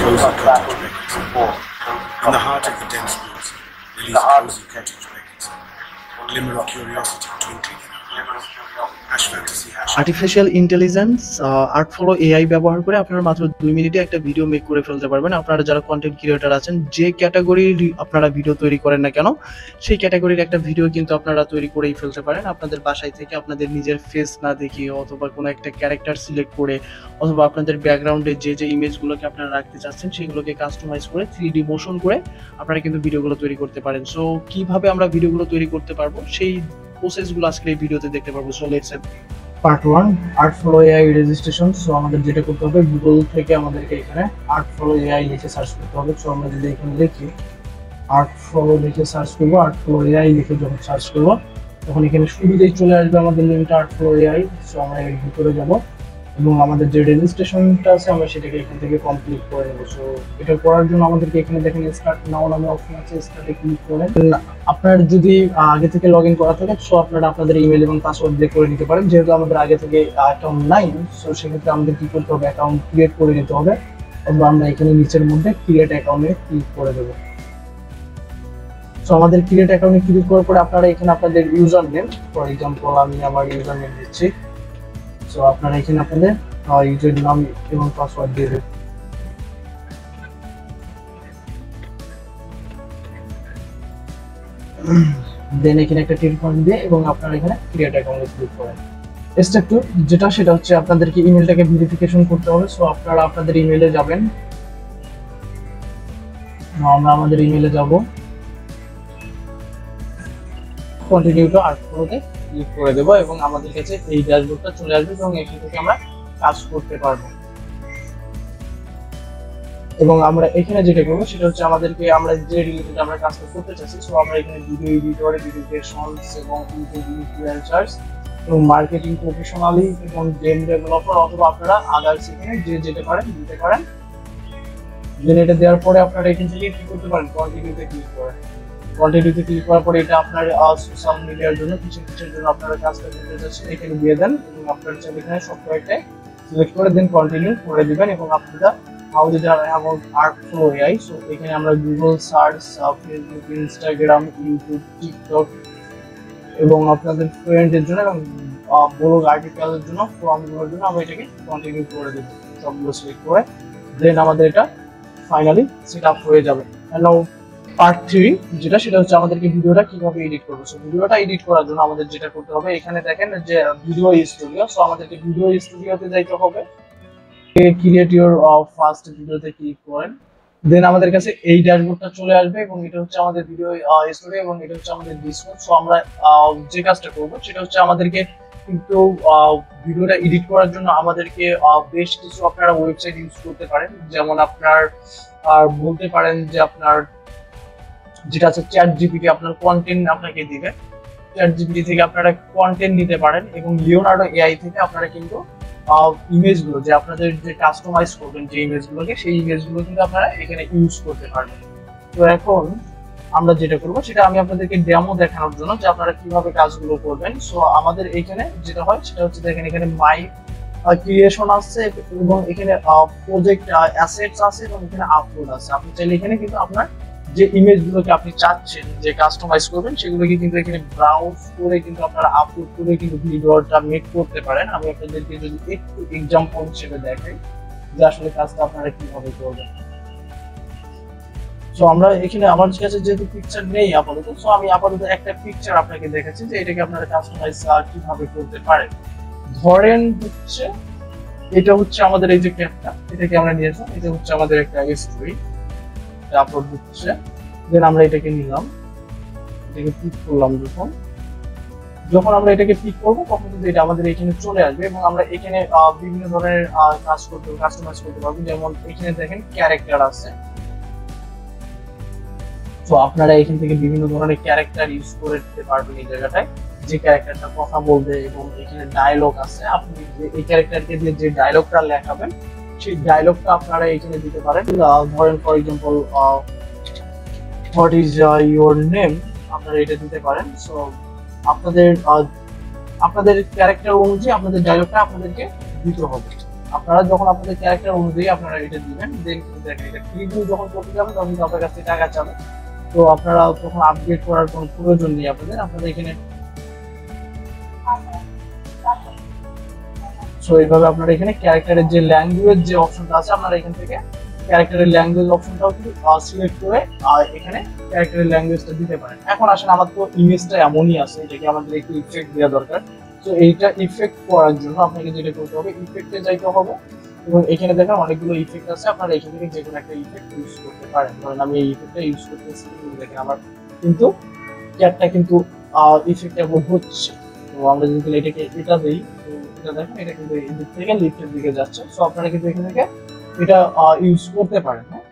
cozy cottage blankets. In the heart of the dense woods, release cozy cottage blankets. Glimmer of curiosity twinkling in our eyes. Hash fantasy hash. Artificial intelligence Artflow AI ব্যবহার করে আপনারা মাত্র 2 মিনিটে একটা video make করে ফেলতে পারবেন। আপনারা যারা কন্টেন্ট ক্রিয়েটর আছেন, যে ক্যাটাগরির আপনারা ভিডিও তৈরি করেন না কেন, সেই ক্যাটাগরির একটা ভিডিও কিন্তু আপনারা তৈরি করেই ফেলতে পারেন আপনাদের বাসায় থেকে, আপনাদের নিজের ফেস না দেখিয়ে অথবা কোনো একটা ক্যারেক্টার সিলেক্ট করে অথবা আপনাদের ব্যাকগ্রাউন্ডে যে ইমেজগুলোকে আপনারা রাখতে চাচ্ছেন সেগুলোকে কাস্টমাইজ করে 3D মোশন করে আপনারা কিন্তু ভিডিওগুলো তৈরি করতে পারেন। সো কিভাবে আমরা ভিডিওগুলো তৈরি করতে পারবো সেই প্রসেসগুলো আজকে এই ভিডিওতে দেখতে পারবো। So let's part 1 Artflow AI registration. So আমাদের যেটা করতে হবে, গুগল থেকে আমাদেরকে এখানে আর্টফ্লো এআই লিখে সার্চ করতে হবে। সো আমরা যদি এখানে লিখি আর্টফ্লো লিখে সার্চ করবো, আর্টফ্লো এআই লিখে যখন সার্চ করবো তখন এখানে শুরুতেই চলে আসবে আমাদের লিঙ্কটা আর্টফ্লো এআই। সো আমরা এর ভিতরে যাব এবং আমাদের যে রেজিস্ট্রেশনটা আছে আমরা সেটাকে এখান থেকে কমপ্লিট করে নেব। সো এটা করার জন্য আমাদেরকে এখানে দেখেন স্টার্ট নাও নামে অপশন আছে, স্টার্টে ক্লিক করে আপনার যদি আগে থেকে লগ ইন করা থাকে সো আপনারা আপনাদের ইমেল এবং পাসওয়ার্ড দিয়ে করে নিতে পারেন। যেহেতু আমাদের আগে থেকে অ্যাকাউন্ট নাই, সো সেক্ষেত্রে আমাদের কি করতে হবে, অ্যাকাউন্ট ক্রিয়েট করে নিতে হবে। অথবা আমরা এখানে নিচের মধ্যে ক্রিয়েট অ্যাকাউন্টে ক্লিক করে দেবো। সো আমাদের ক্রিয়েট অ্যাকাউন্টে ক্লিক করার পরে আপনারা এখানে আপনাদের ইউজার নেম, ফর এক্সাম্পল আমি আমার ইউজার নেম দিচ্ছি। সো আপনারা এখানে আপনাদের ইউজার নাম এবং পাসওয়ার্ড দিয়ে দেবেন। দেন এখানে একটা টেলিফোন দিয়ে এবং আপনারা এখানে ক্রিয়েট অ্যাকাউন্টে ক্লিক করেন। স্টেপ 2 যেটা, সেটা হচ্ছে আপনাদেরকে ইমেলটাকে ভেরিফিকেশন করতে হবে। সো আপনারা আপনাদের ইমেলে যাবেন, আমরা আমাদের ইমেলে যাব, কন্টিনিউ টু আর্টফ্লোতে ক্লিক করে দেবো এবং আমাদের কাছে এই ড্যাশবোর্ডটা চলে আসবে এবং এখান থেকে আমরা কাজ করতে পারবো। এবং আমরা এখানে যেটা করবো সেটা হচ্ছে আমাদেরকে আমরা যে রিলেটেড আমরা কাজটা করতে চাচ্ছি, সো আমরা এখানে ভিডিও এডিটর, ভিডিও ক্রিয়েশনস এবং ইনফ্লুয়েন্সার্স এবং মার্কেটিং প্রফেশনালি এবং গেম ডেভেলপার অথবা আপনারা আদার্স এখানে যে যেতে পারেন দিতে পারেন। দেন এটা দেওয়ার পরে আপনারা এখান থেকে কি করতে পারেন, কন্টিনিউতে ক্লিক করেন। কন্টিনিউতে ক্লিক করার পরে এটা আপনার সোশ্যাল মিডিয়ার জন্য কিছুর জন্য আপনারা কাজটা করতে চাচ্ছেন এখানে দিয়ে দেন এবং আপনারা চাইলে এখানে সফটওয়্যারটা সিলেক্ট করে দেন কন্টিনিউ করে দিবেন। এবং আপনারা how did I about Artflow AI, so এখানে আমরা Google search, Facebook, Instagram, YouTube, TikTok এবং আপনাদের ফ্রেন্ডের জন্য এবং ব্লগ আর্টিকেলের জন্য, ফর্মগুলোর জন্য আমরা এটাকে কন্টিনিউ করে দেবো। সবগুলো সিলেক্ট করে দেন আমাদের এটা ফাইনালি সেট আপ হয়ে যাবে। নাও পার্ট 3 যেটা, সেটা হচ্ছে আমাদেরকে ভিডিওটা কিভাবে এডিট করবো। সো ভিডিওটা এডিট করার জন্য আমাদের যেটা করতে হবে, এখানে দেখেন যে ভিডিও স্টুডিও। সো আমাদেরকে ভিডিও স্টুডিওতে যাইতে হবে, ক্রিয়েট ইওর ফার্স্ট ভিডিওতে ক্লিক করেন। দেন আমাদের কাছে এই ড্যাশবোর্ডটা চলে আসবে এবং এটা হচ্ছে আমাদের ভিডিও স্টুডিও এবং এটা হচ্ছে আমাদের ডিসপ্লে। সো আমরা যে কাজটা করবো সেটা হচ্ছে আমাদেরকে কিন্তু ভিডিওটা এডিট করার জন্য আমাদেরকে বেশ কিছু আপনারা ওয়েবসাইট ইউজ করতে পারেন। যেমন আপনার বলতে পারেন যে আপনার যেটা আছে চ্যাট জিপিটি আপনার কন্টেন্ট আপনাকে দিবে, চ্যাট জিপিটি থেকে আপনারা কন্টেন্ট দিতে পারেন এবং লিওনার্ডো এআই থেকে আপনারা কিন্তু ইমেজগুলো যে আপনাদের যে কাস্টমাইজ করবেন যে ইমেজগুলোকে, সেই ইমেজগুলো কিন্তু আপনারা এখানে ইউজ করতে পারবেন। তো এখন আমরা যেটা করবো সেটা আমি আপনাদেরকে ডেমো দেখানোর জন্য যে আপনারা কিভাবে কাজগুলো করবেন। সো আমাদের এখানে যেটা হয় সেটা হচ্ছে দেখেন এখানে মাই ক্রিয়েশন আছে এবং এখানে প্রজেক্ট অ্যাসেটস আছে এবং এখানে আপলোড আছে। আপনি চাইলে এখানে কিন্তু আপনার যে ইমেজগুলোকে আপনি চাচ্ছেন যে কাস্টমাইজ করবেন সেগুলোকে কিন্তু এখানে ব্রাউজ করে কিন্তু আপনারা আপলোড করে কিন্তু ভিডিওটা মেক করতে পারেন। আমি আপনাদেরকে যদি একটু এক্সাম্পল হিসেবে দেখাই যে আসলে কাজটা আপনারা কিভাবে করবেন। সো আমরা এখানে আমার কাছে যেহেতু পিকচার নেই আপাতত, সো আমি আপাতত একটা পিকচার আপনাকে দেখাচ্ছি যে এটাকে আপনারা কাস্টমাইজ কিভাবে করতে পারেন। ধরেন হচ্ছে এটা হচ্ছে আমাদের এই যে ক্যাপটা, এটাকে আমরা নিয়েছি, এটা হচ্ছে আমাদের একটা স্টোরি আপলোড হচ্ছে। দেন আমরা এটাকে নিলাম, এটাকে ক্লিক করলাম, যখন আমরা এটাকে ক্লিক করবো তখন কিন্তু এটা আমাদের এখানে চলে আসবে এবং আমরা এখানে বিভিন্ন ধরনের কাজ করতে কাস্টমাইজ করতে পারবো। যেমন এখানে দেখেন ক্যারেক্টার আছে, তো আপনারা এখান থেকে বিভিন্ন ধরনের ক্যারেক্টার ইউজ করে দিতে পারবেন এই জায়গাটায়, যে ক্যারেক্টারটা কথা বলবে এবং এখানে ডায়লগ আছে। আপনি এই ক্যারেক্টারকে দিয়ে যে ডায়লগটা লেখাবেন সেই ডায়লগটা আপনারা এখানে দিতে পারেন। ধরেন for example what is your name, আপনারা এটা দিতে পারেন। সো আপনাদের ক্যারেক্টার অনুযায়ী আপনাদের ডায়লগটা আপনাদেরকে দিতে হবে। আপনারা যখন আপনাদের ক্যারেক্টার অনুযায়ী আপনারা এটা দিবেন, দেন কিন্তু দেখেন এটা প্রিভিউ যখন করতে যাবেন তখন কিন্তু আপনার কাছ থেকে টাকা চাবে। তো আপনারা তখন আপডেট করার কোনো প্রয়োজন নেই আপনাদের এখানে। সো এইভাবে আপনারা এখানে ক্যারেক্টারের যে ল্যাঙ্গুয়েজ যে অপশনটা আছে আপনারা এখান থেকে ক্যারেক্টারের ল্যাঙ্গুয়েজ অপশনটাও কিন্তু সিলেক্ট করে এখানে ক্যারেক্টারের ল্যাঙ্গুয়েজটা দিতে পারেন। এখন আসেন আমার তো ইমেজটা এমনই আছে, এটাকে আমাদের একটু ইফেক্ট দেওয়া দরকার। তো এইটা ইফেক্ট করার জন্য আপনাকে যেটা করতে হবে, ইফেক্টে যাইতে হবে এবং এখানে দেখেন অনেকগুলো ইফেক্ট আছে, আপনারা এখান থেকে যে কোনো একটা ইফেক্ট ইউজ করতে পারেন। কারণ আমি এই ইফেক্টটা ইউজ করতেছি, দেখেন আমার কিন্তু ক্যাটটা কিন্তু ইফেক্টেবল হচ্ছে। তো আমরা যদি এটাকে এটা দিই, তো এটা দেখেন এটা কিন্তু এই দিক থেকে লিফটের দিকে যাচ্ছে। সো আপনারা কিন্তু এখান থেকে এটা ইউজ করতে পারেন। হ্যাঁ,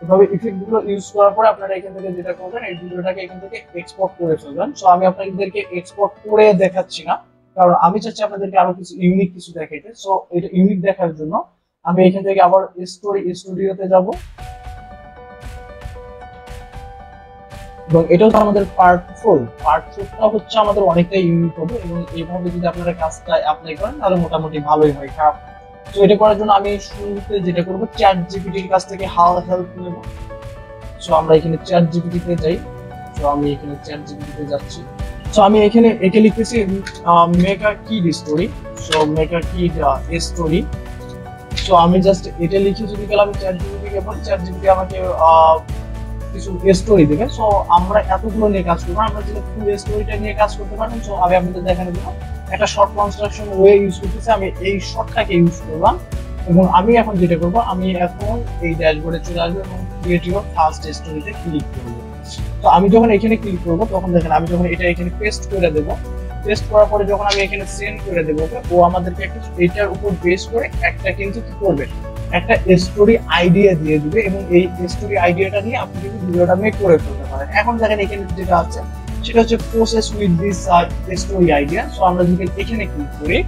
এভাবে ইফেক্ট গুলো ইউজ করার পরে আপনারা এখান থেকে যেটা করবেন, এই ভিডিওটাকে এখান থেকে এক্সপোর্ট করে ফেলবেন। সো আমি আপনাদেরকে এক্সপোর্ট করে দেখাচ্ছি না, কারণ আমি চাচ্ছি আপনাদেরকে আরো কিছু ইউনিক কিছু দেখাইতে। সো এটা ইউনিক দেখার জন্য আমি এখান থেকে আবার স্টুডিওতে যাব এবং এটা হচ্ছে আমাদের পার্ট 4টা হচ্ছে আমাদের অনেকটাই ইউনিক হবে এবং এইভাবে যদি আপনারা কাজটা অ্যাপ্লাই করেন তাহলে মোটামুটি ভালোই হয়। খারাপ তো এটা করার জন্য আমি শুরুতে যেটা করবো, চ্যাট জিপিটির কাছ থেকে হেল্প নেব। সো আমরা এখানে চ্যাট জিপিটিতে যাই। সো আমি এখানে চ্যাট জিপিটিতে যাচ্ছি। সো আমি এখানে এটা লিখতেছি make a kid story. So make a kid story. So আমি জাস্ট এটা লিখে যদি গেলাম চ্যাট জিপিটিকে বলি, চ্যাট জিপিটি আমাকে কিছু স্টোরি দেবে। সো আমরা এতগুলো নিয়ে কাজ করবো, আমরা যদি ফুল স্টোরিটা নিয়ে কাজ করতে পারবেন। সো আমি আপনাদের দেখানোর জন্য একটা শর্ট কনস্ট্রাকশন ওয়ে ইউজ করতেছি, আমি এই শর্টটাকে ইউজ করলাম এবং আমি এখন যেটা করবো, আমি এখন এই ড্যাশবোর্ডে চলে আসবো এবং ক্রিয়েট ইউর ফার্স্ট স্টোরিতে ক্লিক করবো। তো আমি যখন এখানে ক্লিক করবো তখন দেখেন আমি যখন এটা এখানে পেস্ট করে দেবো, পেস্ট করার পরে যখন আমি এখানে সেন্ড করে দেবো, ও আমাদেরকে একটা এটার উপর বেস করে একটা কিন্তু কি করবে, একটা স্টোরি আইডিয়া দিয়ে দিবে এবং এই স্টোরি আইডিয়াটা নিয়ে আপনি কিন্তু ভিডিওটা মেক করে ফেলতে পারেন। এখন দেখেন এখানে যেটা আছে সেটা হচ্ছে process with this story idea. So আমরা যদি এখানে ক্লিক করি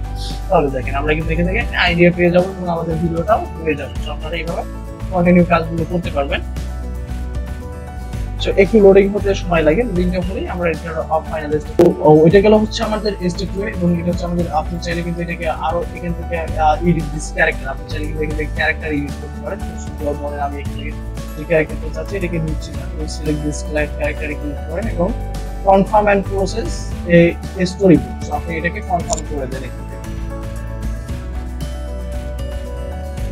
তাহলে দেখেন আমরা কিন্তু এখান থেকে আইডিয়া পেয়ে যাবো এবং আমাদের ভিডিওটাও হয়ে যাবে। সো আপনারা এইভাবে কন্টিনিউ কাজগুলো করতে পারবেন। সো একটু লোডিং হতে সময় লাগে, লোডিংটা হলেই আমরা এটার ফাইনাল স্টেপ। ওইটা গেল হচ্ছে আমাদের স্টেপ 2 এবং এটা হচ্ছে আমাদের, আপনি চাইলে কিন্তু এটাকে আরো এখান থেকে এডিট দিস ক্যারেক্টার, আপনি চাইলে কিন্তু এখান থেকে ক্যারেক্টার এডিট করতে পারেন। ধরেন আমি এখান থেকে যে ক্যারেক্টারটা চাচ্ছি এটাকে নিচ্ছি না, সিলেক্ট দিস ক্যারেক্টারে ক্লিক করেন এবং কনফার্ম এন্ড প্রসেস এই স্টোরি বুক। সো আপনি এটাকে কনফার্ম করে দেন এখান থেকে।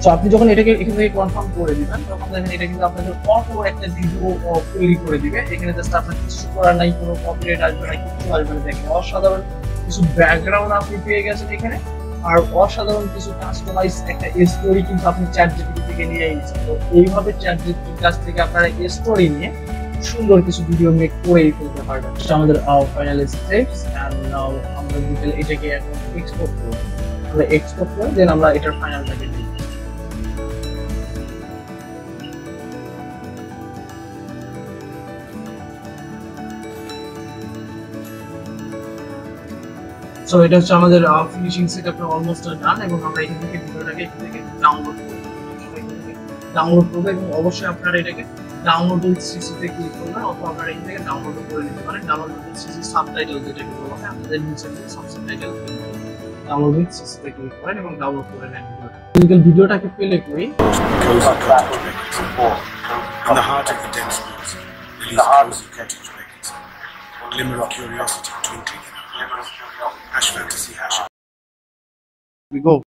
সো আপনি যখন এটাকে এখান থেকে কনফার্ম করে দিবেন তখন দেখেন এটা কিন্তু আপনাদের অটো একটা ভিডিও তৈরি করে দিবে। এখানে জাস্ট আপনার কিছু করার নাই, কোনো কপিরাইট আসবে না, কিছু আসবে না। দেখেন অসাধারণ কিছু ব্যাকগ্রাউন্ড আপনি পেয়ে গেছেন এখানে, আর অসাধারণ কিছু কাস্টমাইজ একটা স্টোরি কিন্তু আপনি চ্যাট জিপিটি থেকে নিয়ে নিয়েছেন। তো এইভাবে চ্যাট জিপিটির কাছ থেকে আপনারা স্টোরি নিয়ে সুন্দর কিছু ভিডিও মেক করেই ফেলতে পারবেন। আমাদের ফাইনাল স্টেপস এন্ড নাও আমরা ডিটেইল এটাকে এখন এক্সপোর্ট করব। আমরা এক্সপোর্ট করে দেন আমরা এটার ফাইনালটাকে দিই। সো এটা হচ্ছে আমাদের ফিনিশিং সেটআপটা অলমোস্ট ডান এবং আমরা এখান থেকে ভিডিওটাকে এখান থেকে ডাউনলোড করব। ডাউনলোড করবো এবং অবশ্যই আপনারা এটাকে ডাউনলোড উইথ সিসিতে ক্লিক করবেন অথবা আপনারা এখান থেকে ডাউনলোড করে নিতে পারেন। ডাউনলোড উইথ সিসি সাবটাইটেল যেটাকে বলা হয়, আপনাদের নিচে সাবটাইটেল ডাউনলোড উইথ সিসিতে ক্লিক করেন এবং ডাউনলোড করে নেন ভিডিওটাকে প্লে করি। In the heart of the dense woods, Lily's cozy cottage beckons, glimmer of curiosity twinkling in her eyes. Hash fantasy hash. We go.